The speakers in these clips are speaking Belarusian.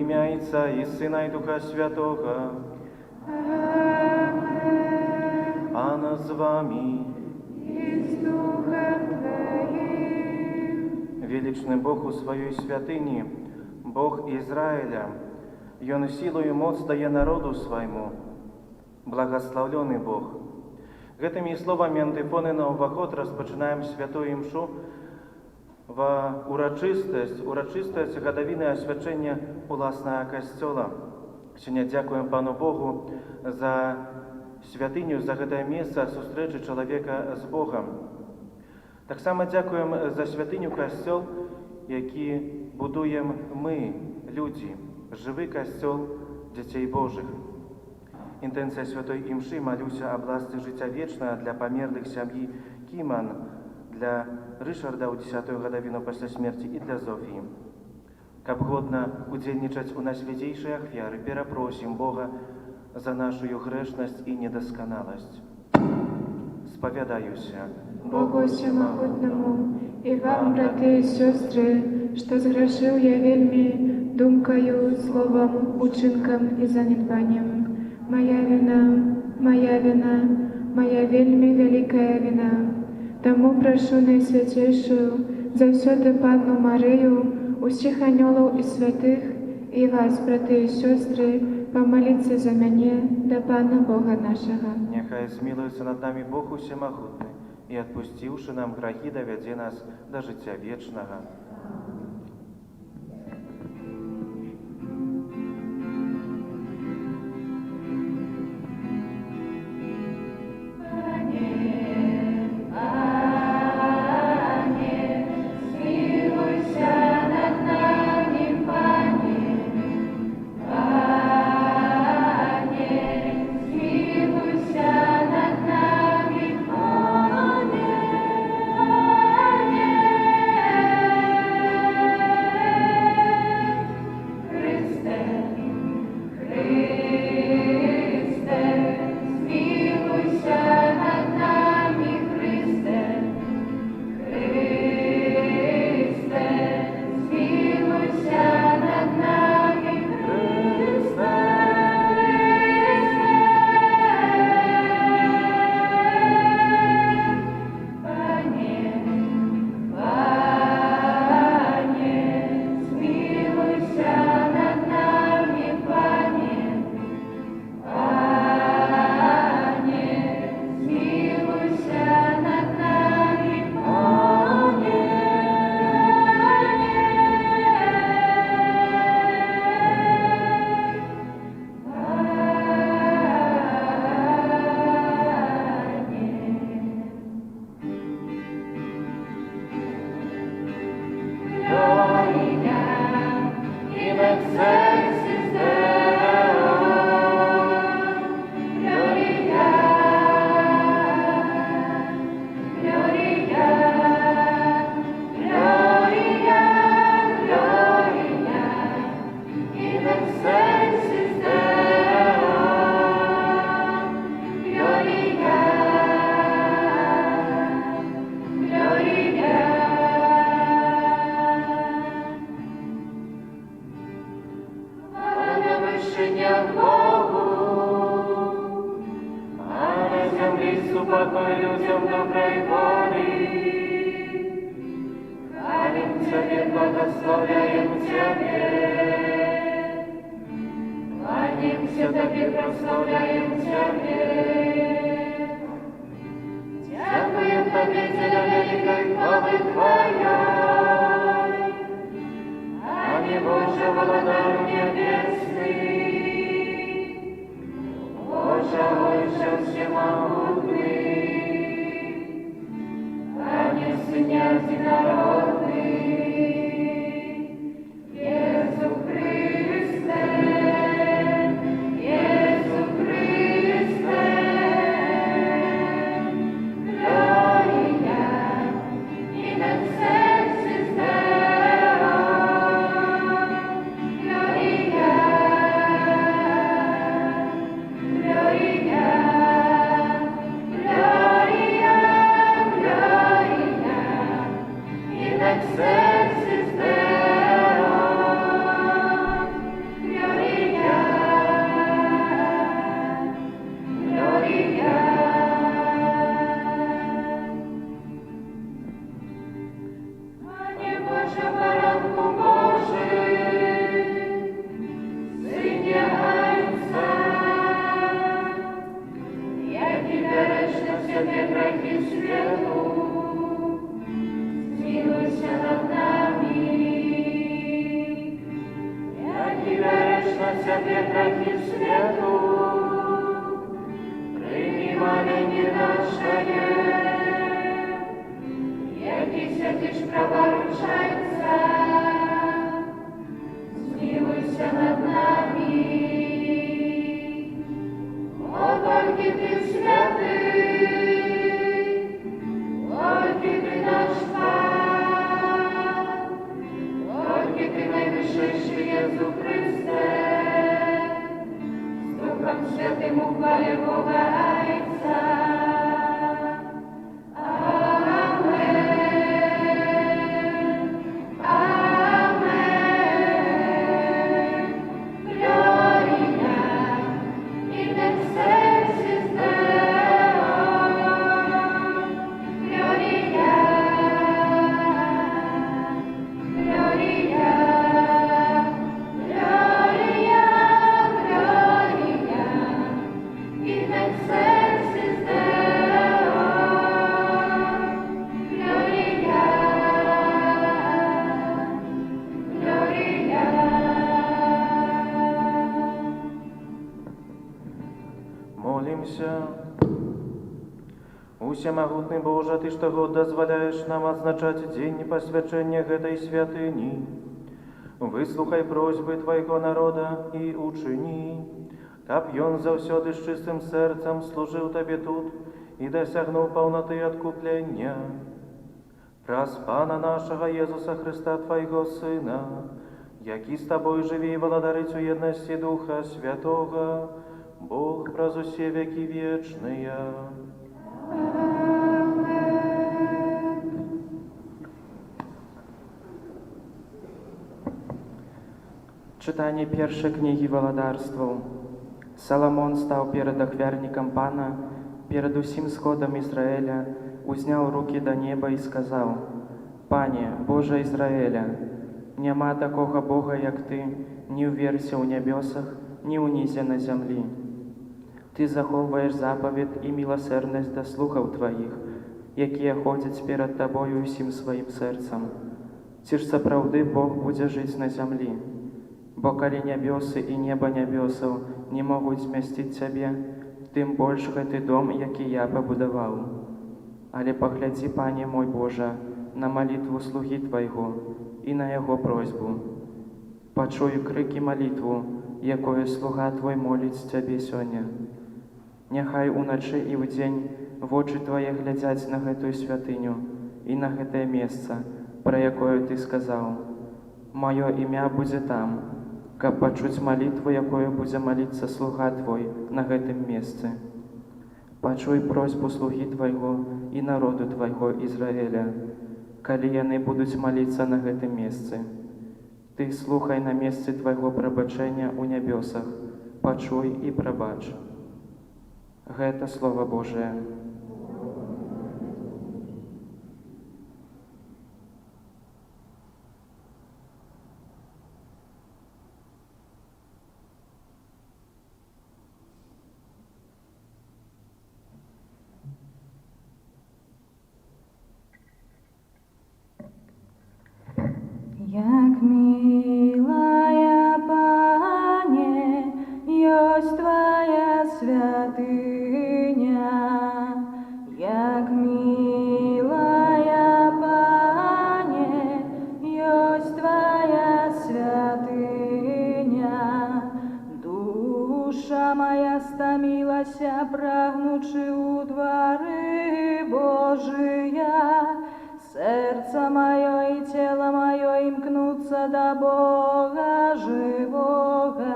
ім'я Отця і Сина і Духа Святого. А нас з вами И с Духом Твоим. величный Бог у своей святыни, Бог Израиля, и Он силою моц дає народу своему, благословленный Бог. Гэтымі словамі антифоны на ўваход распачынаем святую імшу в урачыстасць гадавіны асвячэння уласнага касцёла. Сёння дзякуем Пану Богу за святыню, за гэтае месца сустрэчы чалавека з Богам. Таксама дзякуем за святыню касцёл, які будуем мы, людзі, жывы касцёл дзяцей Божых. Інтэнцыя святой імшы малюся аб ласцы жыцця вечнага для памерлых сям'і Кіман, для Рышарда ў 10-ю гадавіну пасля смерці і для Зофіі. Каб годна удзельнічаць у найсвяцейшай ахвяры, перапросім Бога за нашу грэшнасць і недасканаласць. Спавядаюся Богу всемогутному, и вам, браты и сестры, что сгрешил я вельми думкою, словом, учинком и занедбанием. Моя вина, моя вина, моя вельми великая вина. Тому прошу Найсвятейшую, за всю Панну Марию, усіх анёлов и святых, и вас, браты и сестры, помолиться за меня до Пана Бога нашего. Нехай змилуется над нами Бог усемогутный, и, отпустивши нам грехи, доведе нас до життя вечного. Тебе грехи свету, прийми моление наше, Який святиш проворучается, смилуйся над нами. О, только Ты святый, только Ты наш Пан, только Ты наивысший Иисус Христе, с Духом Святым у хвале Бога Отца. Молимся. Усемогутный Боже, Ты что год дозволяешь нам отзначать день посвящения этой святыни. Выслухай просьбы Твоего народа и учини, каб ён завсёды з чистым сердцем служил Тебе тут и досягнул полноты откупления. Праз Пана нашего Иисуса Христа, Твоего Сына, який с Тобой живи и владарить у едности Духа Святого, Бог праз усе веки вечные. Читание первой книги Володарству. Соломон стал перед ахвярником Пана, перед усім сходом Израиля, узнял руки до неба и сказал: «Пане, Боже Израиля, нема такого Бога, як Ты, ні уверся у небесах, ні унізе на землі. Ты заховываешь заповедь и милосердность до слухов Твоих, якія ходять перед Тобою усім своим сердцем. Ці ж сапраўды Бог будзе жыць на землі. Бо калі нябёсы і неба нябёсаў не могуць змясціць Цябе, тым больш гэты дом, які я пабудаваў. Але паглядзі, Пане мой Божа, на малітву слугі Твайго і на яго просьбу. Пачуй крыкі малітву, якое слуга Твой моліць Цябе сёння. Няхай уначы і ўдзень вочы Твае глядзяць на гэтую святыню і на гэтае месца, пра якое Ты сказаў. Маё імя будзе там, каб пачуць малітву, якое будзе маліцца слуга Твой на гэтым месцы. Пачуй просьбу слугі Твайго і народу Твайго Ізраіля, калі яны будуць маліцца на гэтым месцы. Ты слухай на месцы Твайго прабачэння ў нябёсах, пачуй і прабач». Гэта Слово Божие. Як милая, Пане, ёсць Твоя святыня, як милая, Пане, ёсць Твоя святыня. Душа моя стамілася, прагнучы ў двары Божыя, сердце мое и тело мое имкнутся до Бога живого.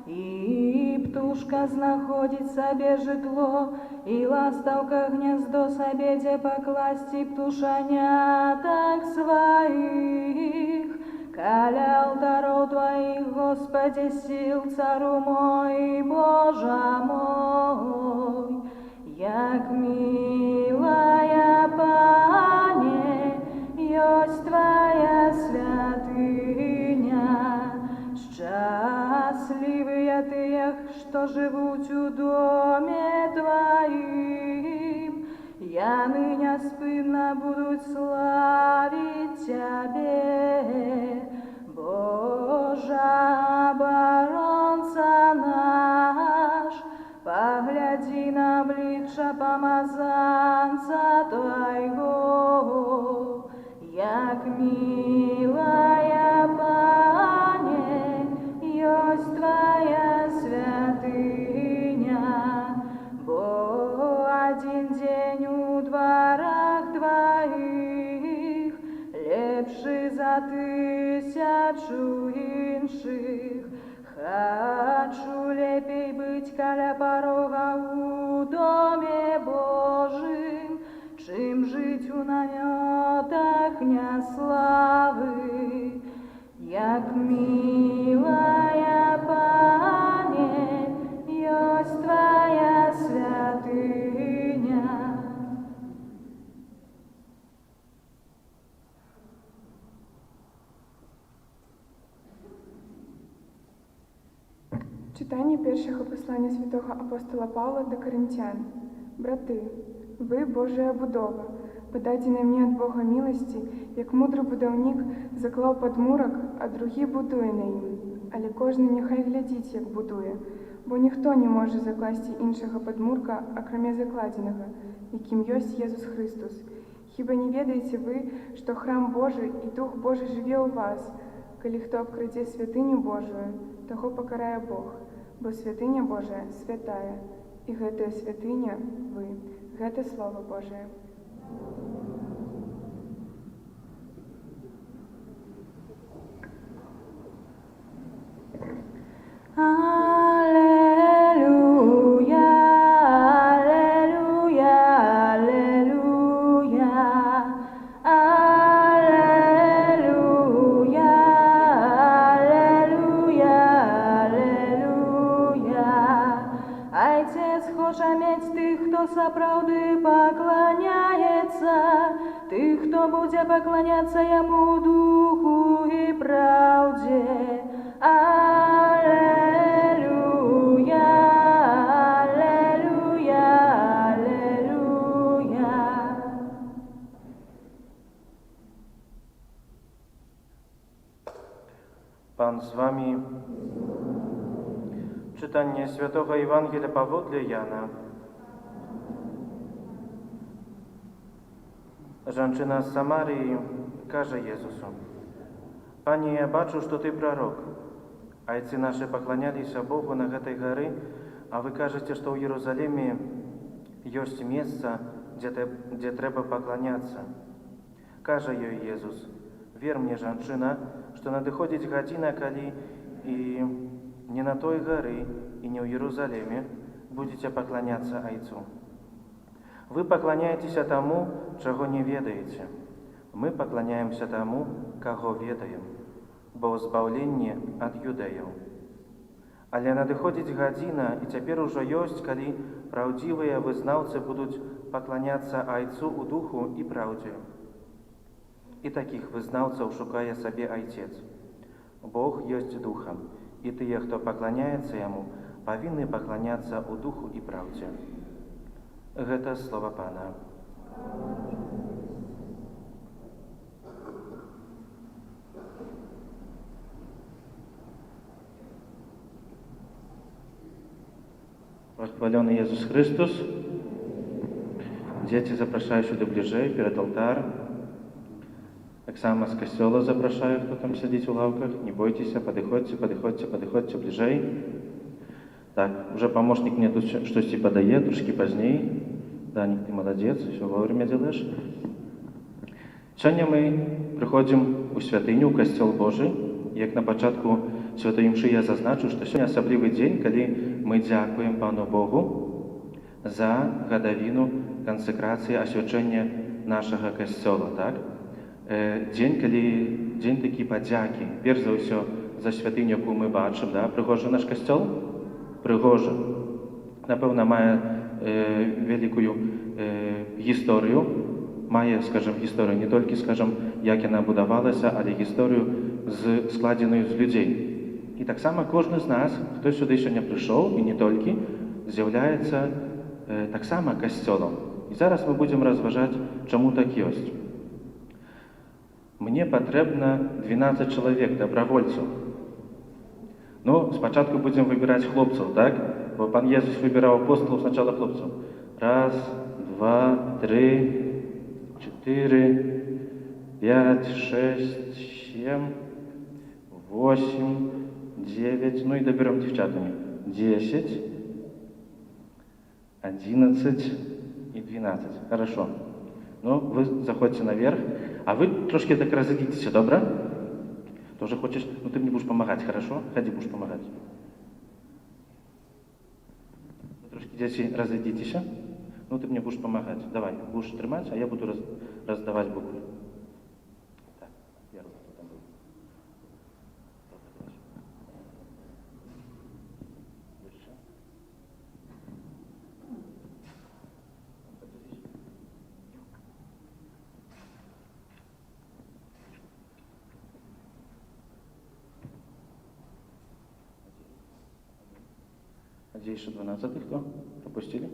И птушка знаходит себе житло, и ластовка гнездо себе, де покласти птушаняток своих. Каля алтаров Твоих, Господи, сил, Цару мой, Божа мой, як милая, Пане, ёсць Твоя святыня. Счастливые тыя, што жывуць у доме Твоим, яны няспынна будуць славіць Цябе. Божа оборона душа помазанца Твоего, як милая Пане, есть Твоя святыня, бо один день у дворах Твоих лепший за 1000 інших. Хочу лепей быть каля порога у доме Божим, чим жить у наметах неславы, як милая Пане, есть Твоя святыня. Читання першого послання святого апостола Павла до Коринтян. Брати, ви Божая будова, подадена мені від Бога милості, як мудрий будівник заклав подмурок, а другий будує на їм. Але кожен нехай глядить, як будує, бо ніхто не може закласти іншого подмурка, окромя закладеного, яким єсть Єсус Христос. Хіба не ведаєте ви, що храм Божий і Дух Божий живе у вас? Коли хто обкраде святыню Божию, того покарає Бог, бо святыня Божия святая, і гэтая святыня вы, гэта Слово Божие. Аллилуйя, аллилуйя, аллилуйя, аллилуйя, аллилуйя, аллилуйя. Отец хоче мець тих, хто сапраўды поклоняется, тих, хто буде поклоняться Йому духу і правді. Аллилуйя, аллилуйя, аллилуйя. Pan z wami. Czytanie Świętego Ewangelia powodle Jana. Żonczyna z Samarii każe Jezusu: Panie, ja baczę, że Ty prorok. Ojcy nasze poklaniali się Bogu na tej góry, a Wy кажете, że w Jerozolimie jest miejsce, gdzie trzeba poklaniać się. Każe jej Jezus: Wierz mnie, żonczyna, że nadchodzi godzina, kiedy i nie na tej góry, i nie w Jerozolimie będziecie poklaniać się Ojcu. Wy поклоняетесь тому, czego nie wiedаете. My поклоняемся тому, kogo wiedаем, bo zbawienie od Judejów. Ale nadchodzi godzina, i teraz już jest, kiedy prawdziwe wyznawcy będą poklaniać się Ojcu u duchu i prawdzie. I takich wyznawców szukaje sobie Ojciec. Bóg jest duchem, i ci, kto poklaniają się Jemu, powinni poklaniać się u duchu i prawdzie. Это слово Пана. Восхваленный Иисус Христос. Дети, запрошаю сюда ближе, перед алтарь. Так само с костела запрошаю, кто там сидит в лавках. Не бойтесь, подходите ближе. Так, уже помощник мне тут что-то подає, трошки позднее. Даник, ты молодец, все вовремя делаешь. Сьогодні ми приходимо у святиню, у Костел Божий. Як на початку Святої Мши я зазначу, що сьогодні особливий день, коли ми дякуємо Пану Богу за годовину консекрації, освячення нашого Костела, так? День такий подяки. Перш за все, за святиню, яку ми бачимо, да? Пригожий наш Костел? Пригожий. Напевно, має велику історію, має, скажімо, історію не тільки, скажімо, як вона будувалася, але й історію, складену з людей. І так само кожен з нас, хто сюди ще не прийшов, і не тільки, з'являється так само костелом. І зараз ми будемо розважати, чому так є. Мені потрібно 12 чоловік, добровольців. Ну, спочатку будемо вибирати хлопців, так? Бо пан Єсус вибирав апостолів спочатку хлопців. Раз, два, три, 4, 5, 6, 7, 8, 9. Ну и доберем девчатами. 10, 11 и 12. Хорошо. Ну, вы заходите наверх, а вы трошки так разойдитесь, добро? Тоже хочешь? Ну, ты мне будешь помогать, хорошо? Ходи, будешь помогать. Вы трошки, дети, разойдитесь. Ну, ты мне будешь помогать. Давай, будешь тримать, а я буду раздавать буквы. Так, первый, кто там был? Выше. А здесь еще 12-й кто? Пропустили?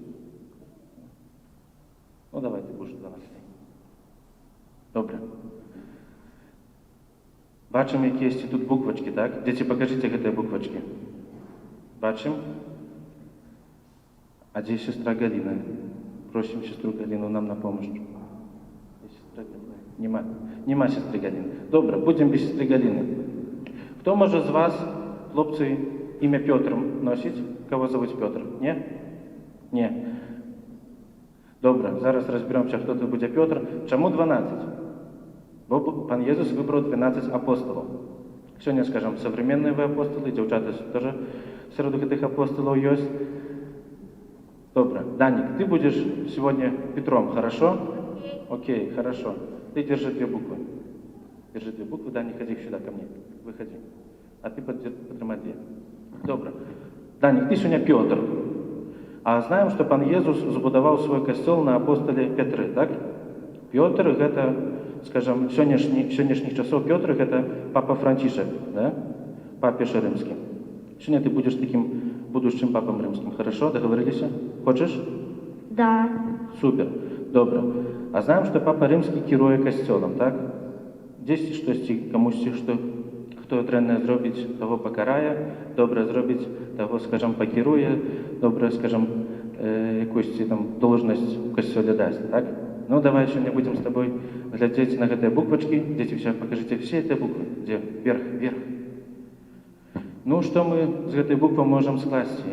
Ну, давай, ты будешь 12-й. Добре. Бачимо, які є тут буквочки, так? Діти, покажіть, які це буквочки. Бачимо? А де сестра Галина? Просим сестру Галину нам на помощь. Сестра Галина. Нема сестри Галины. Добре, будемо без сестри Галины. Хто може з вас, хлопці, ім'я Петр носить? Кого зовуть Петр? Ні? Ні. Добре, зараз розберемося, хто це буде Петр. Чому 12? Бо пан Єсус вибрав 12 апостолів. Сьогодні, скажімо, современні ви апостоли, дівчата теж серед тих апостолів є. Добре. Даник, ты будешь сегодня Петром, хорошо? Окей, хорошо. Ты держи 2 буквы. Держи 2 буквы. Даник, ходи сюда ко мне. Выходи. А ты потримай 2. Добре. Даник, ты сегодня Петр. А знаем, что пан Єсус збудував свой костел на апостоле Петри, так? Петр, это, скажем, сьогоднішніх часов Петр, это папа Францишек, да? Папіша римський. Сегодня ты будешь таким будущим папом римским. Хорошо? Договорились? Хочешь? Да. Супер. Добре. А знаем, что папа римский керує костелом, так? Десь щось комусь, що хто дренне зробить, того покарає, добре зробить, того, скажем, покерує, добре, скажем, якусь там должность в костеле дасть, так? Ну, давай еще не будем с тобой глядеть на эти буквочки. Дети, все, покажите все эти буквы. Где? Вверх, вверх. Ну, что мы с этой буквой можем скласть?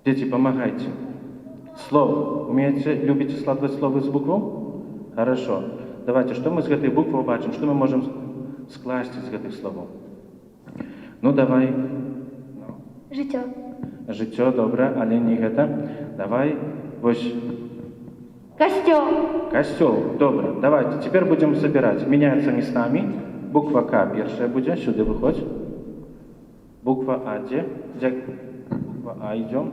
Дети, помогайте. Слово. Умеете, любите складывать слово с букву? Хорошо. Давайте, что мы с этой буквой бачим? Что мы можем скласть из этих слов? Ну, давай. Життя. Життя, добре, але не это. Давай, ось. Костел. Костел, добре. Давайте, теперь будем собирать. Меняются местами. Буква К первая будет, сюда выходит. Буква А, где? Буква А идем.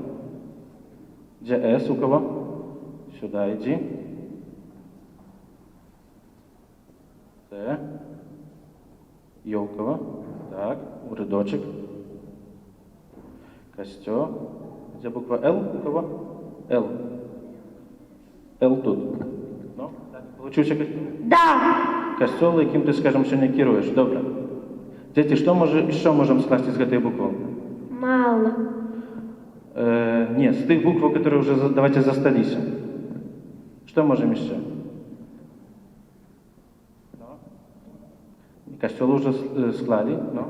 Где С у кого? Сюда иди. Т. Ё у кого? Так, у рядочек. Костел. Где буква Л у кого? Л. Л тут. Ну, так, получився костел? Да. Костел, яким ти, скажем, сьогодні керуєш. Добре. Діти, що можемо скласти з цієї букви? Мало. Ні, з тих букв, які вже, давайте, засталися. Що можемо ще? Костел уже склали, ну?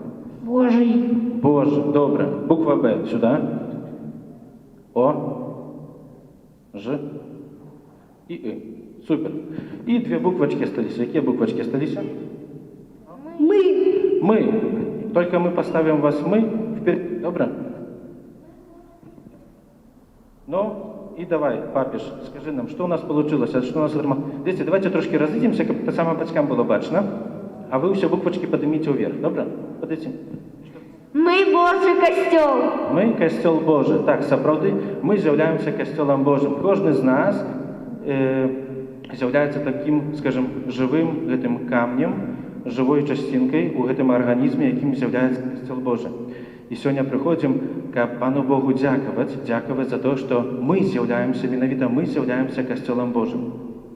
Божий. Боже, добре. Буква Б, сюди. О. Ж. І И. Супер. І 2 буквочки остались. Які буквочки остались? Мы. Только мы поставим вас мы вперед. Добре? Ну, и давай, папиш, скажи нам, что у нас получилось, что у нас... Дети, давайте трошки разойдемся, как это самым батькам было бачно. А вы все буквочки поднимите вверх, добре? Подойдите. Ми Божий костел. Ми костел Божий. Так, справді, ми з'являємося костелом Божим. Кожен з нас з'являється таким, скажем, живим гэтым камнем, живою частинкой у гэтым організмі, яким з'являється костел Божий. І сьогодні приходимо к Пану Богу дякувати за те, що ми з'являємося, менавіта ми з'являємося костелом Божим.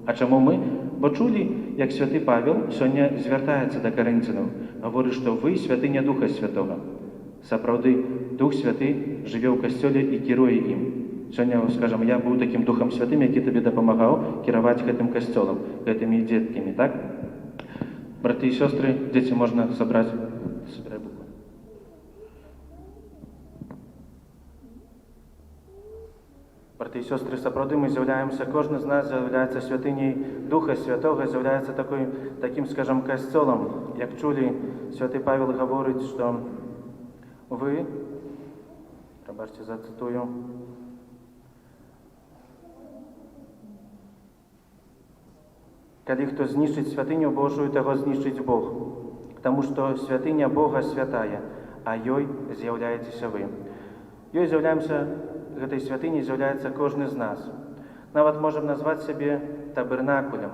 А чому ми? Бо чули, як святий Павел сьогодні звертається до Коринтянів, говорить, що ви святиня Духа Святого. Сапраўды, Дух Святый живе в костеле и керує им. Сёння, скажем, я быў такім Духам Святым, які табе дапамагаў кіраваць гэтым касцёлам, гэтымі дзеткамі, так? Браты і сёстры, дзеці можна сабраць. Собирай буквы. Браты і сёстры, сапраўды мы з'яўляемся, кожны з нас з'яўляецца святыняй Духа Святога, з'яўляецца такім, скажем, касцёлам. Як чулі, святы Павел гаворыць, што вы, прабачце, зацытую, калі хто знішчыць святыню Божую, таго знішчыць Бог, таму што святыня Бога святая, а ёй з'яўляецеся вы. Ёй з'яўляемся, гэтай святыняй з'яўляецца кожны з нас. Нават можам назваць сябе табернакулем,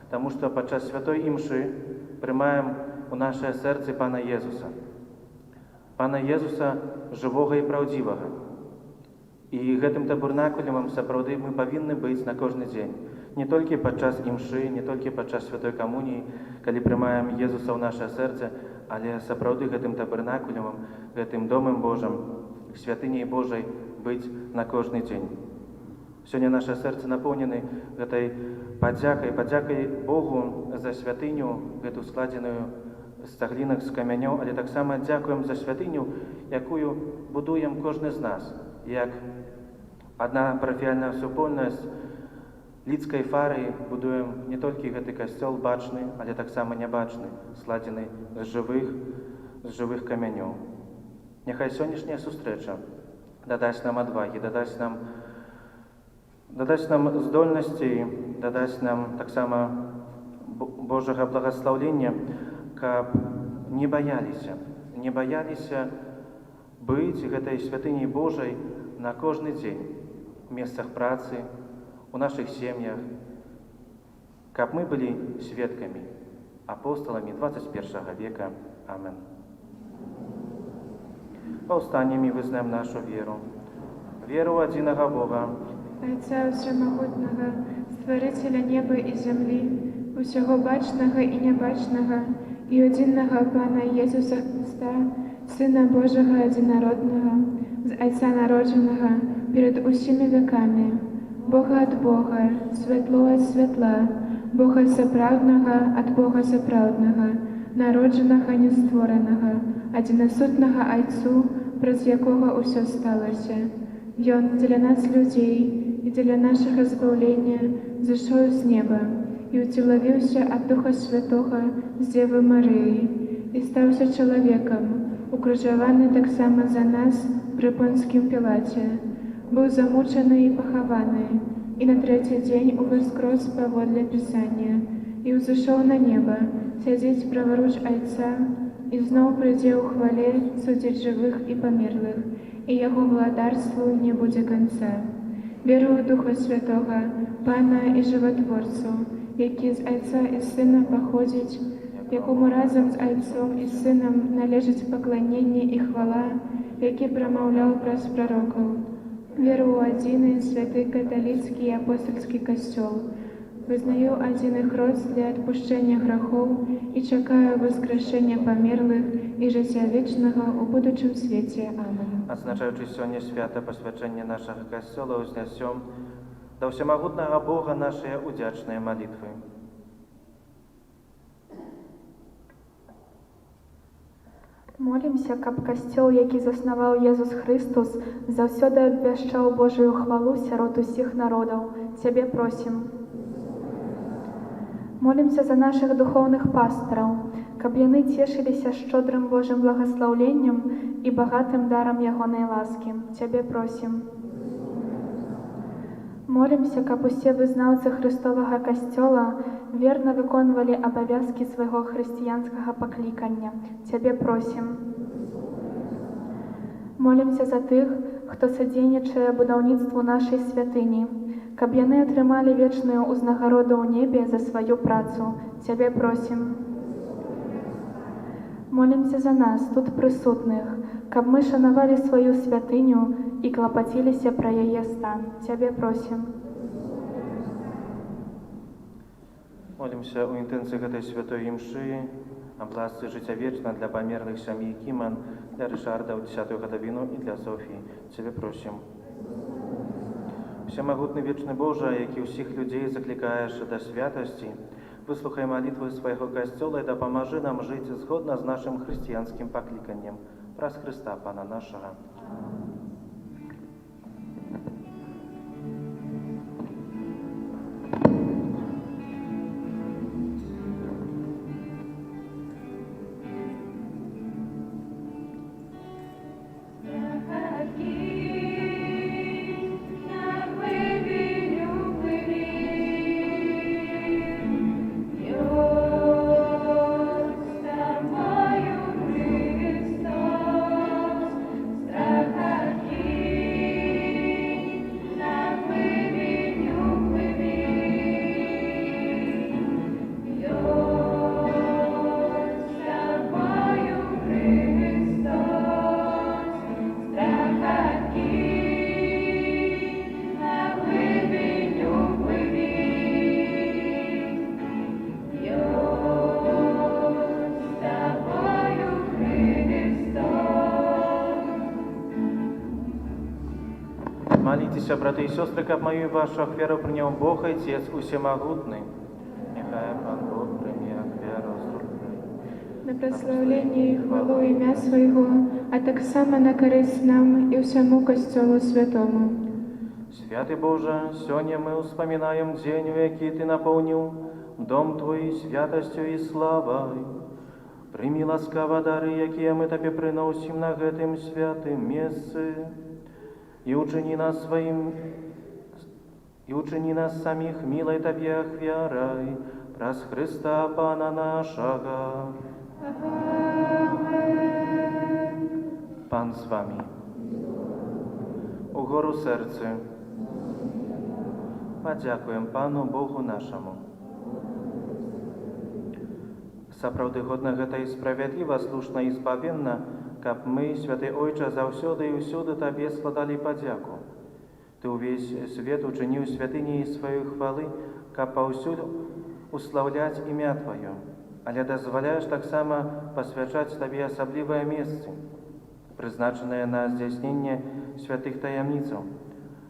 таму што падчас святой імшы прымаем у нашае сэрцы Пана Езуса. Пана Езуса жывога і праўдзівага. І гэтым табернакулем сапраўды мы павінны быць на кожны дзень. Не толькі падчас імшы, не толькі падчас святой камуніі, калі прымаем Езуса ў наша сэрца, але сапраўды гэтым табернакулем, гэтым домам Божым, святыняй Божай быць на кожны дзень. Сёння наша сэрца напоўнены гэтай падзякай Богу за святыню, гэту складзеную з цаглінак, з камянёў, але таксама дзякуем за святыню, якую будуем кожны з нас, як адна парафіяльная супольнасць Лідскай фарыі будуем не толькі гэты касцёл бачны, але таксама нябачны, складзены з жывых камянёў. Няхай сённяшняя сустрэча дадасць нам адвагі, дадасць нам здольнасцей, дадасць нам таксама Божага благаслаўлення, каб не баяліся быць гэтай святыняй Божай на кожны дзень, у месцах працы, у наших сем'ях, каб мы былі сведкамі, апосталамі 21 века. Амен. Паўстанем і вызнаем нашу веру. Веру ў адзінага Бога, Отца Всемогутнага, Стварителя неба і зямлі, усяго бачнага і нябачнага, і адзінага Пана Езуса Христа, Сына Божага адзінароднага, з Отца народжанага перед усімі векамі, Бога ад Бога, святло ад святла, Бога сапраўднага ад Бога сапраўднага, народжанага нестворанага, адзінасутнага Айцу, праз якога ўсё сталася. Ён дзеля нас людзей і дзеля нашага збаўлення зышоў з неба і ўцелавіўся ад Духа Святога з Дзевы Марыі і стаўся чалавекам, укрыжаваны таксама за нас пры Понскім Пілаце, быў замучаны і пахаваны, і на трэці дзень уваскрос паводле Пісання, і ўзышоў на неба, сядзіць праваруч Айца, і зноў прыйдзе ў хвале судзіць жывых і памерлых, і яго владарству не будзе канца. Верую ў Духа Святога, Пана і Жыватворцу, які з Айца і Сына паходзіць, якому разам з Айцом і Сынам належыць пакланенне і хвала, які прамаўляў праз прарокаў. Веру ў адзіны святы каталіцкі і апостольскі касцёл. Вызнаю адзіны хрост для адпушчэння грахоў і чакаю воскрешэння памерлых і жыцця вечнага ў будучым свеце. Амен. Адзначаючы сёння свята пасвячэння нашага касцёла, узнясём да ўсемагутнага Бога нашыя удзячныя малітвы. Молімся, каб касцёл, які заснаваў Езус Христос, заўсёды абвяшчаў Божую хвалу сярод усіх народаў. Цябе просім. Молімся за нашых духоўных пастыраў, каб яны цешыліся шчодрым Божым благаслаўленнем і багатым дарам ягонай ласкі. Цябе просім. Молімся, каб усе вызнаўцы Христовага касцёла верна выконвалі абавязкі свайго хрысціянскага паклікання. Цябе просім. Молімся за тых, хто садзейнічае будаўніцтву нашай святыні, каб яны атрымалі вечную ўзнагароду ў небе за сваю працу. Цябе просім. Молімся за нас, тут прысутных, каб мы шанавалі сваю святыню і клапаціліся пра яе стан. Цябе просім. Молімся ў інтэнцыі гэтай святой імшы, аб ласцы жыцця вечна для памерлых сям'і Кіман, для Рышарда ў 10-ю гадавіну і для Софіі. Цябе просім. Всемогутний вічний Боже, який усіх людей закликаєш до святості, вислухай молитву свого Костьола і допоможи нам жити згодно з нашим християнським покликанням. Праз Христа, Пана нашого. Молитесь, браты и сестры, как мою и вашу веру принял Бог, Отец Усемогутный. Нехай Пан Бог прийме веру з руки. На прославлення і хвалу ім'я Свого, а так само на користь нам і всьому Костьолу Святому. Святый Боже, сёння мы вспоминаем день, у який Ты наполнил дом Твой святостью и славой. Прими ласкаво дары, якія мы Тебе приносим на гэтым святым месцы, и учини нас самих милой Тебе ахвярой, праз Христа Пана нашего. Пан з вами. Угору серце. Подякуємо Пану Богу нашому. Сапраўды годна гэта і справядліва, слушна і збавенна, каб мы, Святы Ойча, заўсёды і ўсюды Табе складалі падзяку. Ты ўвесь свет учыніў святыняй сваёй хвалы, каб паўсюль услаўляць імя Тваё, але дазваляеш таксама пасвячаць Табе асаблівыя месцы, прызначаныя на здзяйсненне святых таямніцаў.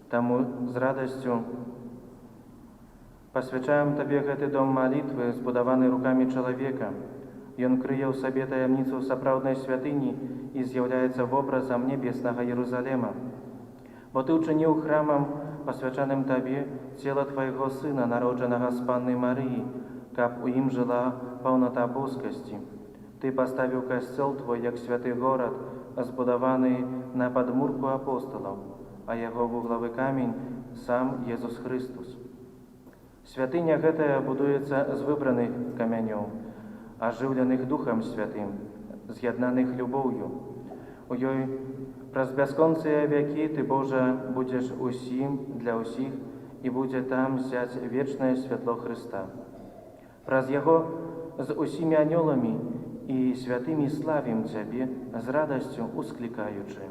Таму з радасцю пасвячаем Табе гэты дом малітвы, збудаваны рукамі чалавека. Ён крые ў сабе таямніцу сапраўднай святыні і з'яўляецца вобразам небеснага Єрусалема. Бо Ты ўчыніў храмам, пасвячаным Табе, цела Твайго Сына, народжанага з Панны Марыі, каб у ім жыла паўната боскасці. Ты паставіў касцёл Твой, як святы горад, збудаваны на падмурку апосталаў, а яго вуглавы камень – сам Езус Христус. Святыня гэтая будуецца з выбраных камянёў, ажыўленых Духам Святым, з'яднаных любоўю. У ёй праз бясконцыя вякі Ты, Божа, будзеш усім для ўсіх і будзе там сяць вечнае святло Христа. Праз яго з усімі анёламі і святымі славім Цябе, з радасцю усклікаючы.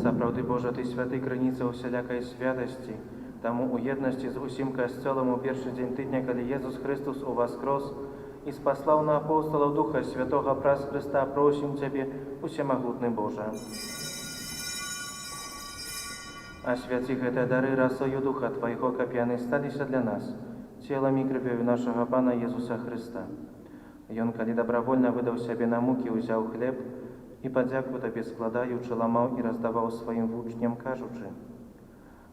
Сапраўды, Божа, Ты святы крыніца усялякай святасці, таму у еднасці з усім касцёлам у першы дзень тыдня, калі Езус Христус уваскрос і спаслаў на апосталаў Духа Святога праз Христа, просім Цябе, усемагутны Божа. Асвяці гэтыя дары расою Духа Твайго, каб яны сталіся для нас целам і крывёю нашага Пана Езуса Христа. Ён, калі добровольно выдаў сябе на мукі, узяў хлеб, і падзяку Табе складаючы, ламаў і раздаваў сваім вучням, кажучы: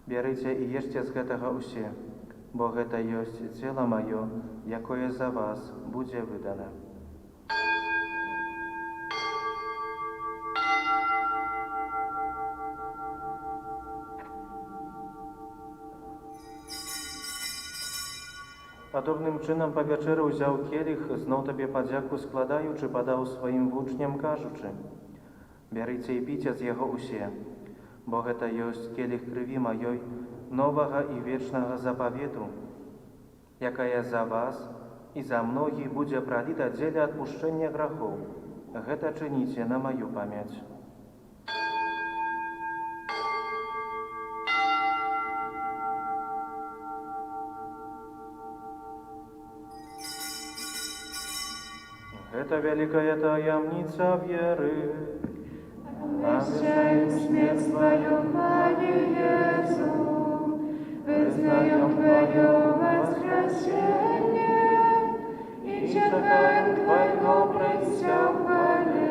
«Бярыце і ешце з гэтага ўсе, бо гэта ёсць цела маё, якое за вас будзе выдана». Падобным чынам па вячэры ўзяў келіх, зноў Табе падзяку складаючы, падаў сваім вучням, кажучы: «Бярыце і піце з яго ўсе, бо гэта ёсць келіх крыві маёй, новага і вечнага запавету, якая за вас і за многіх будзе праліта дзеля адпушчэння грахоў. Гэта чыніце на маю памяць». Гэта вялікая таямніца веры. Обещаем смерть Твою, Пане Иису, вызнаем Твое воскресение и чекаем Твоего прыцця в хвале.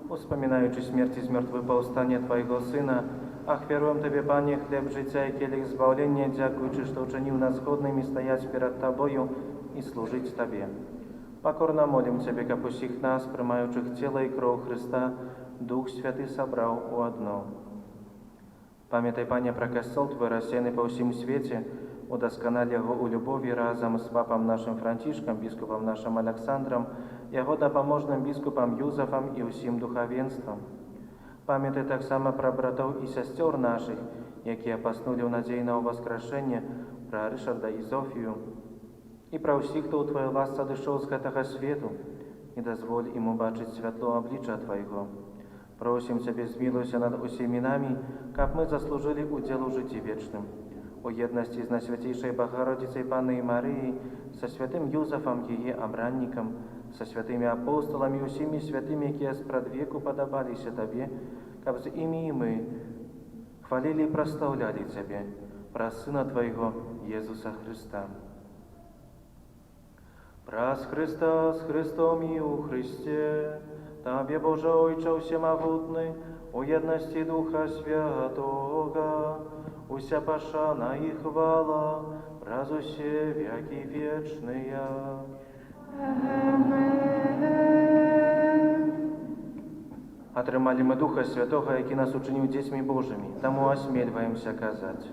Успамінаючы смерць і змёртвы паўстання Твайго Сына, ахвяруем Табе, Пане, хлеб жыцця і келіх збаўлення, дзякуючы, што ўчыніў нас годнымі стаяць перад Табою і служыць Табе. Покорно молим Тебе, каб усіх нас, прымаючых цела і кроў Христа, Дух Святы сабраў у адно. Памятай, Пане, пра касцёл Твой, рассеяны па ўсім свеце, удасканаль яго ў любові разам з папам нашым Францішкам, біскупам нашым Александрам, яго дапаможным біскупам Юзафам і ўсім духавенствам. Памятай таксама пра братоў і сясцёр нашых, якія паснулі ў надзеі на ўваскрашэнне, пра Рышарда і Зофію, і пра ўсіх, хто ў Твоёй ласцы адышоў з гэтага свету, і дазволь ім убачыць святло аблічча Твайго. Просім Цябе, змілуйся над усімі намі, каб мы заслужылі удзел у жыцці вечным. У еднасці з Найсвяцейшай Богородицей Паннай Марыяй, са святым Юзафам, яе абраннікам, са святымі апостоламі, усімі святымі, якія спрадвеку падабаліся Табе, каб з імі і мы хвалілі і праслаўлялі Цябе, праз Сына Твайго, Езуса Христа. Праз Христа, з Христом і у Христе, Табе, Боже Ойче Всемогутний, у єдності Духа Святого, уся пашана і хвала, праз усе веки вечные. Атрымалі мы Духа Святого, які нас учыніў дзецьмі Божымі, таму асмельваемся казаць.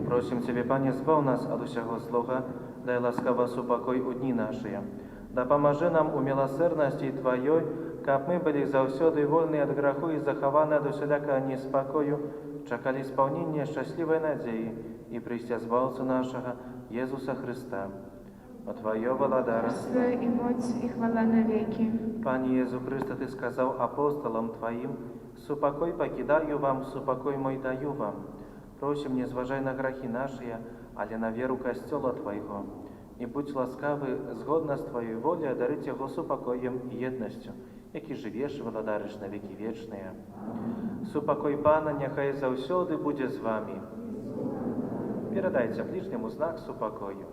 Просім Цябе, Пане, збаў нас ад усяго злога, дай ласкава супакой у дні нашыя. Дапамажы нам у міласэрнасці Тваёй, каб мы былі заўсёды вольныя ад граху і захаваны ад усялякага неспакою, чакалі спаўнення шчаслівай надзеі і прыйсця збаўцы нашага, Езуса Христа. О Твоё валадарство і моц і хвала навеки. Пане Езу Христе, Ты сказаў апостолам Твоим: «Супакой пакідаю вам, супакой мой даю вам». Просім, не зважай на грахі нашыя, але на веру касцёла Твайго. І будь ласкавы, згодна з Твоёй волі, адарыць яго супакоем і еднасцю, які жывеш і валадарыш на векі вечныя. Супакой Пана няхай заўсёды будзе з вамі. Перадайце ближняму знак супакою.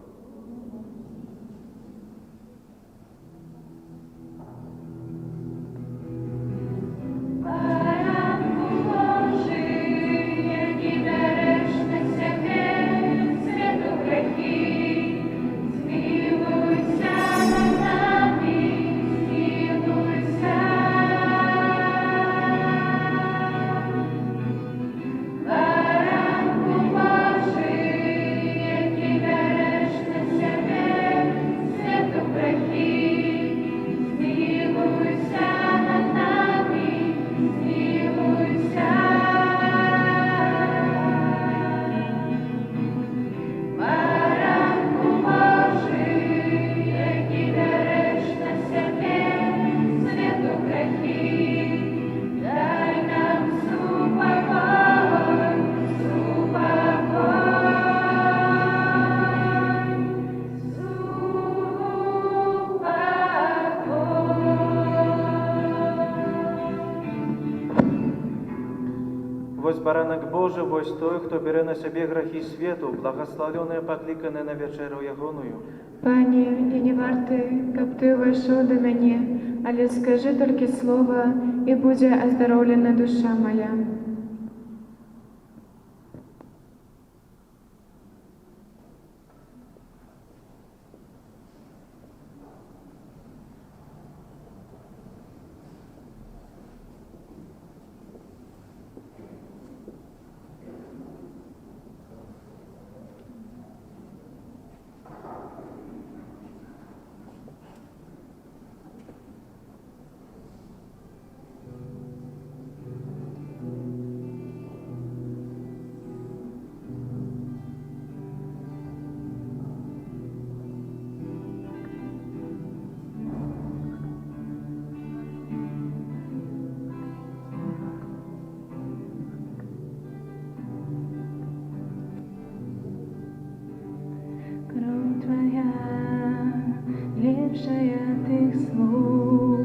Боже, вось той, хто бере на себе грехи свету, благословленный покликанный на вечеру ягоную. Пане, я не варты, каб Ты увайшоў да мяне, але скажы толькі слова, і будзе аздароўлена душа моя. Кровь Твоя, лепшая тых слов,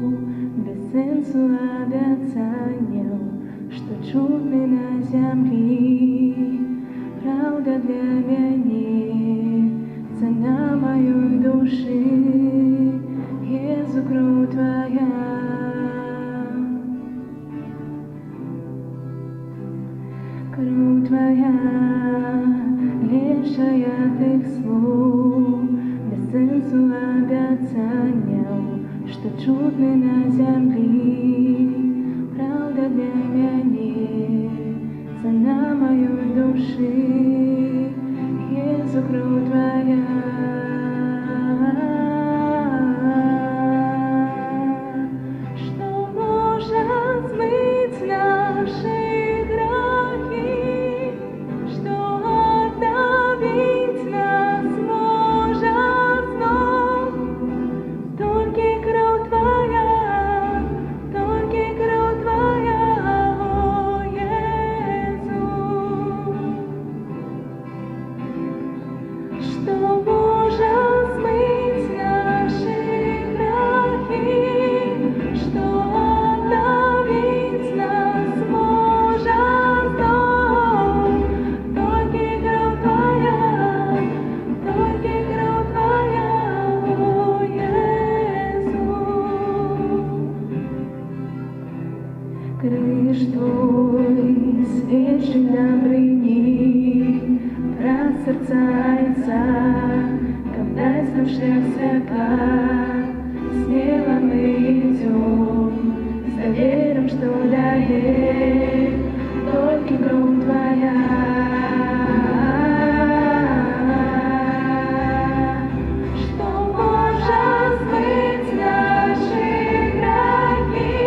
без сенсу обяцанняў, што чутны на зямлі. Правда для мяне, цена маёй душы, Езу, кровь Твоя. Кровь Твоя, лепшая тых слов, без сенсу обяцанняў, што чутны на зямлі. Правда для мяне, цена маёй душы, Езу, кровь Твоя. Што можа змыць нашы грахі, што аднавіць нас можа зноў. Толькі кроў Твоя, толькі кроў Твоя, о Езу. Што можа змыць нашы грахі, што аднавіць нас можа зноў. Толькі кроў Твоя, толькі кроў Твоя, о Езу. Крыж Твой сведчыць дабрыні, пра сэрца Айца, каб даць нам шлях святла. Смела мы ідём, з даверам, што дае толькі кроў Твоя. Што можа змыць нашы грахі,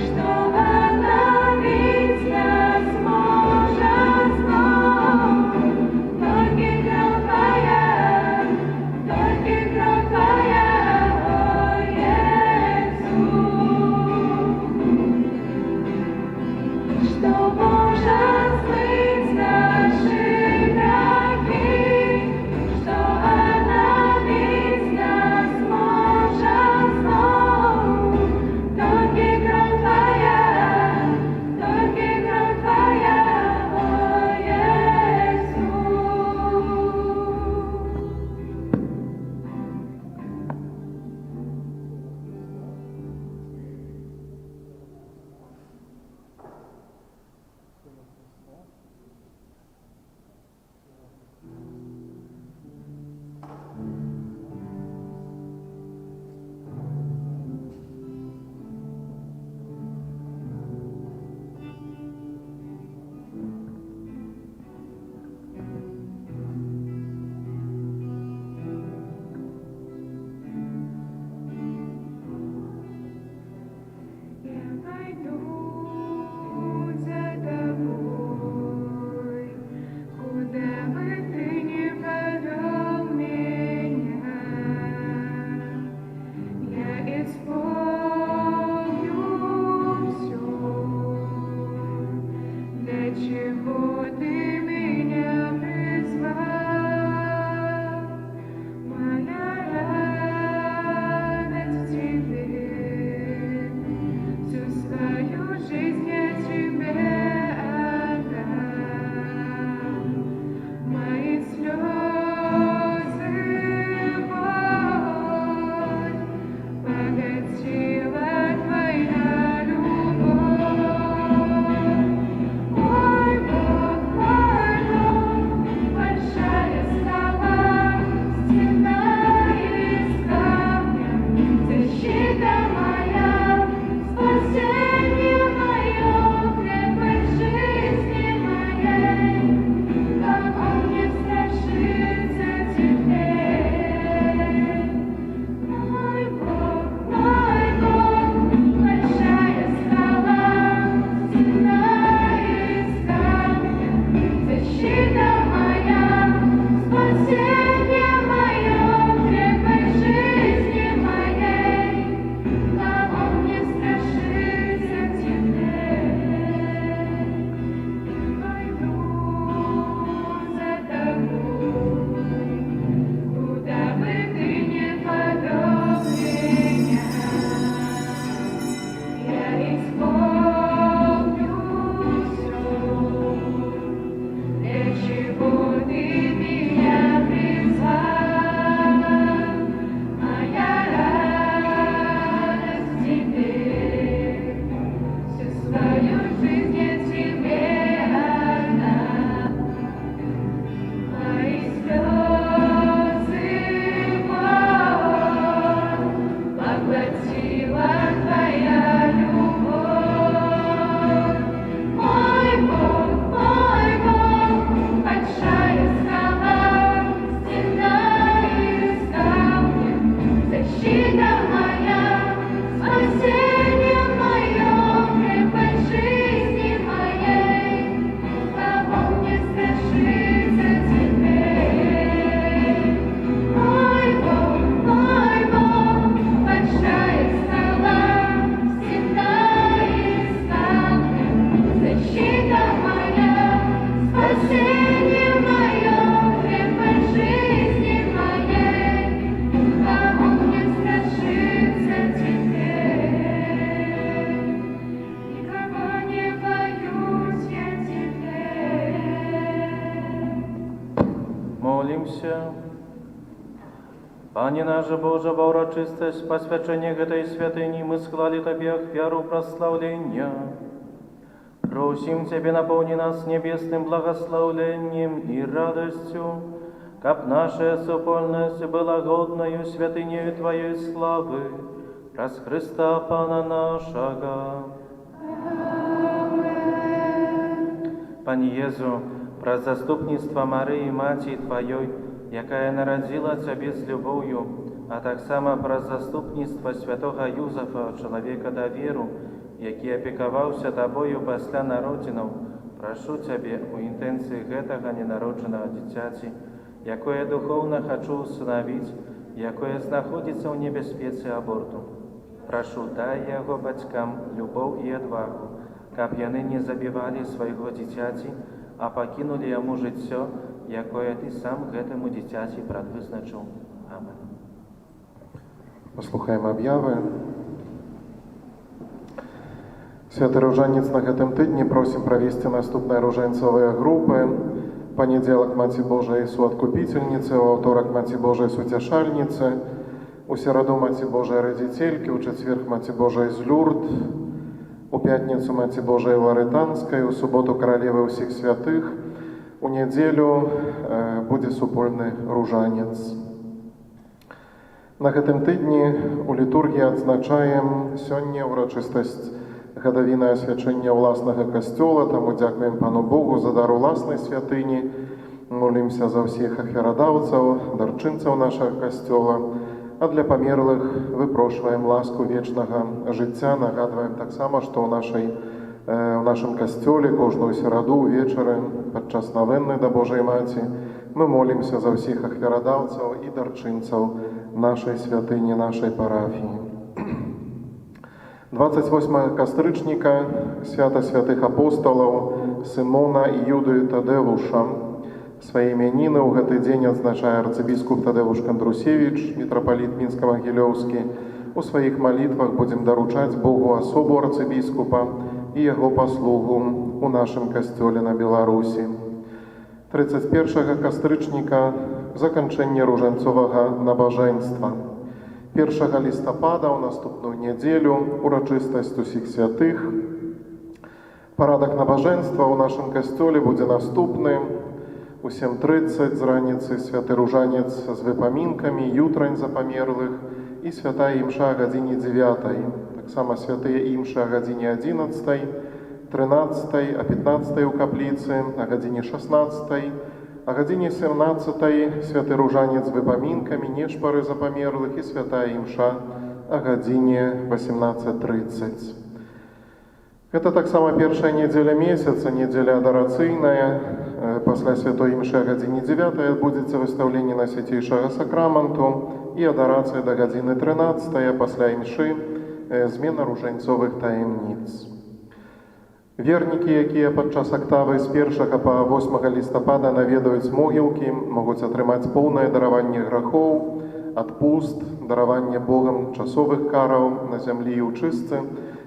што аднавіць нас можа зноў. Толькі кроў Твоя, толькі кроў Твоя, о Езу. Што можа змыць нашы грахі, што аднавіць нас можа зноў. Толькі кроў Твоя, толькі кроў Твоя, о Езу. Я пойду за Тобой, куда бы Ты ни повел меня. Я исполню все, для чего Ты меня призвал. Моя радость в Тебе, всю свою жизнь я Тебе отдам. спасение мое, крепость жизни моей, кому мне страшиться теперь? Никого не боюсь я теперь. Молимся. Panie nasz Boże, bo uroczystość poświęcenia tej świątyni my składali Tobie ofiarу прославления. Просим Тебя, наполни нас небесным благословением и радостью, как наша супольность была годною святынею Твоей славы, раз Христа Пана нашего. Panie Jezu, про заступництво Марии, Матери Твоей, якая народила Тебе с любовью, а так само про заступництво святого Юзефа, человека доверу, який опікавався Тобою після народженів, прошу Тебе у інтенції этого ненародженого дитяті, якое духовно хочу усиновить, якое знаходиться у небезпеці аборту. Прошу, дай його батькам любов і відвагу, каб яны не забивали свого дитяті, а покинули йому життя, якое Ти сам гэтаму дитяті предвизначив. Амен. Послухаємо об'яви. Святый Różaniec на гэтым тыдні просім правесці наступныя różańцовыя групы. Панядзелак Маці Божай Суадкупительніцы, у аўторак Маці Божай Суцяшальніцы, у сераду Маці Божай Радзіцелькі, у чацверг Маці Божай з Люрд, у пятніцу Маці Божай Ларытанскай, у суботу Каралевы ўсіх святых, у нядзелю будзе супольны różaniec. На гэтым тыдні у літургіі адзначаем сёння ўрачыстасць гадавіна асвячэння ўласнага касцёла, таму дзякуем Пану Богу за дар уласнай святыні, молімся за ўсіх ахвярадаўцаў, дарчынцаў нашага касцёла, а для памерлых выпрошваем ласку вечнага жыцця, нагадваем таксама, што ў нашым касцёле кожную сераду ўвечары падчас навенны да Божай Маці мы молімся за ўсіх ахвярадаўцаў і дарчынцаў нашай святыні, нашай парафіі. 28 кастрычніка свята святых апостолаў Сымона і Юды Тадеуша. Свае імяніны ў гэты дзень адзначае арцыбіскуп Тадеуш Кандрусевіч, мітрапаліт Мінска-Магілёўскі. У сваіх малітвах будзем даручаць Богу асобу арцыбіскупа і яго паслугу у нашым касцёле на Беларусі. 31 кастрычніка заканчэнне różańcowага набажэнства. 1 лістапада ў наступную нядзелю урачыстасць усіх святых. Парадак набажэнства ў нашым касцёле будзе наступны. У 7:30 з раніцы святы różaniec з выпамінкамі, ютрань за памерлых і святая імша о гадзіне 9. Таксама святыя імшы о гадзіне 11, 13, о 15 у капліцы, о гадзіне 16, о гадзіне 17 святы różaniec з выпамінкамі, нешпары за памерлых і святая імша о гадзіне 18:30. Гэта таксама першая нядзеля месяца, нядзеля адарацыйная. Пасля святой імшы о гадзіне 9 адбудзецца выстаўленне Найсвяцейшага сакраменту і адарацыя да гадзіны 13, пасля імшы змена różańcowych таемніц. Вернікі, якія падчас актавы з 1 па 8 лістапада наведаюць могілкі, могуць атрымаць поўнае дараванне грахоў, адпуст, дараванне Богам часовых караў на зямлі і ў чыстцы,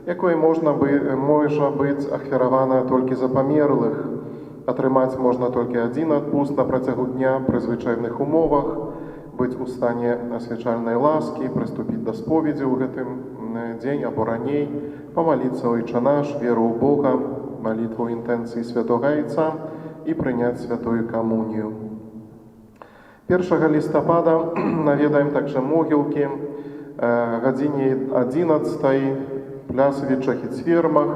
якое можа быць ахвяравана толькі за памерлых. Атрымаць можна толькі адзін адпуст на працягу дня пры звычайных умовах, быць у стане асвячальнай ласкі, прыступіць да споведзі ў гэтым дзень або раней, памаліцца ў ічанаш, веру ў Бога, малітву інтэнцыі святога Яйца і прыняць святую камунію. 1 лістапада наведаем также могілкі, гадзіне 11 Плясавічах і Цвермах,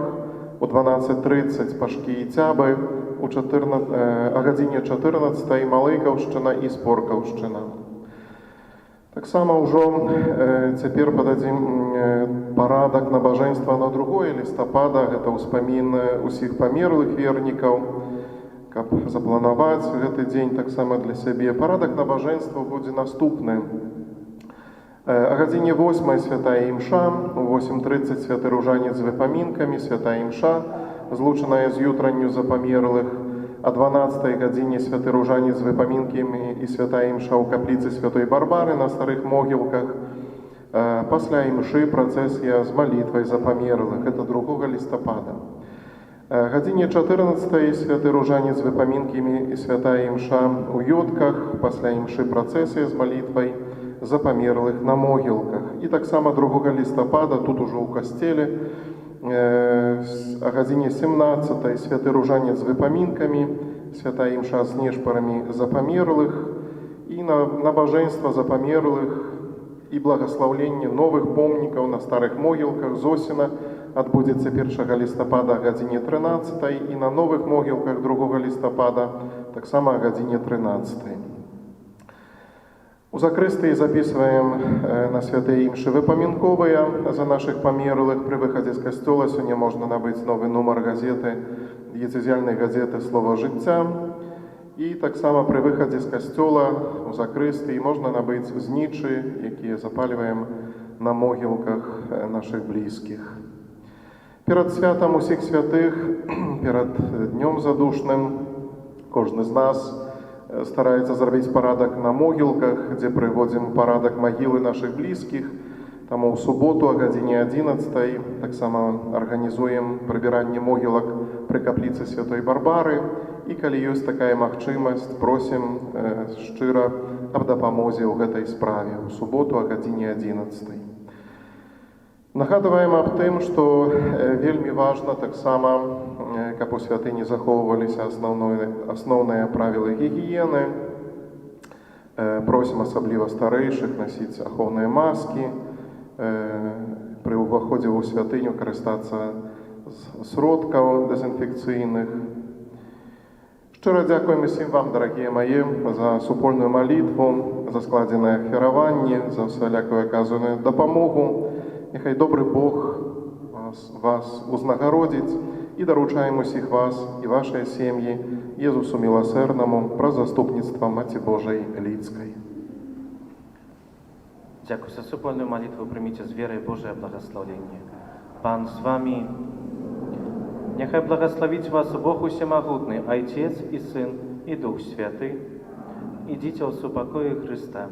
у 12:30 Пашкі і Цябы, о гадзіне 14 Малайкаўшчына і Споркаўшчына. Таксама ўжо цяпер пададзім парадак набажэнства на 2 лістапада, гэта ўспамін усіх памерлых вернікаў, каб запланаваць гэты дзень таксама для сябе. Парадак набажэнства будзе наступны. О гадзіне 8 святая імша, у 8:30 святы różaniec з выпамінкамі, святая імша, злучаная з ютранню за памерлых. о 12 гадзине святы Ружанец з выпамінкамі і святая імша ў капліцы святой Барбары на старых могілках. Пасля імшы працэсія з малітвай за памерлых, это 2 лістапада. Гадзине 14 святы Ружанец з выпамінкамі і святая імша ў Ётках, пасля імшы працэсія з малітвай за памерлых на могілках. І таксама 2 лістапада, тут ужо ў касцеле, о гадзине 17 святы Ружанец з выпамінкамі, святая імша з нешпарамі за памерлых і набажэнства за памерлых і благословленне новых помнікаў на старых могілках Зосіна адбудзецца 1 лістапада о гадзине 13 і на новых могілках 2 лістапада таксама о гадзине 13. У закрыстыі записываем на святыя імшы выпамінковыя за наших памерлых. При выходе з касцёла сёння можна набыць новы нумар газеты, дыяцэзіяльнай газеты «Слово жыцця». І таксама при выходе з касцёла у закрыстыі можна набыць знічы, якія запальваем на могілках наших блізкіх. Перад святам усіх святых, перад днём задушным, кожны з нас стараецца зрабіць парадак на могілках, дзе прыводзім парадак магілы нашых блізкіх. Таму ў суботу о гадзине 11 таксама арганізуем прыбіранне могілак пры капліцы святой Барбары. І калі ёсць такая магчымасць, просім шчыра аб дапамозе ў гэтай справе ў суботу о гадзине 11. Нагадваем аб тым, што вельмі важна таксама, каб у святыні захоўваліся асноўныя правілы гігіены. Просім асабліва старэйшых насіць ахоўныя маскі, пры ўваходзе ў святыню карыстацца сродкаў дэзінфекцыйных. Шчыра дзякуем усім вам, дарагія мае, за супольную малітву, за складзеныя ахвяраванні, за усялякую аказаную дапамогу. Няхай добры Бог вас узнагародзіць і даручаем усіх вас і вашыя сем'і Езусу міласэрнаму праз заступніцтва Маці Божай Лідскай. Дякую за супольную молитву, примите с верой Божие благословение. Пан с вами. Нехай благословить вас Бог Всемогутный, Отец и Сын и Дух Святый. Идите в покое Христа.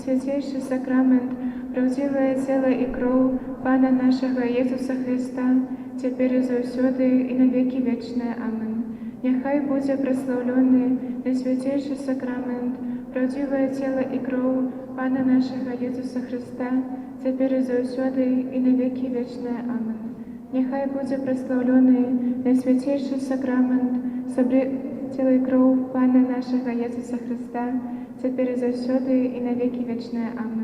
Святейший сакрамент, правдивое тело и кровь Пана нашего Иисуса Христа, теперь и заўсёды и на веки вечные. Аминь. Нехай будет прославленный на святейший сакрамент, правдивое тело и кровь Пана нашего Иисуса Христа, теперь и заўсёды и на веки вечные. Аминь. Нехай будет прославленный на святейший сакрамент, тело и кровь Пана нашего Иисуса Христа, теперь и заўсёды и на веки вечные. Аминь.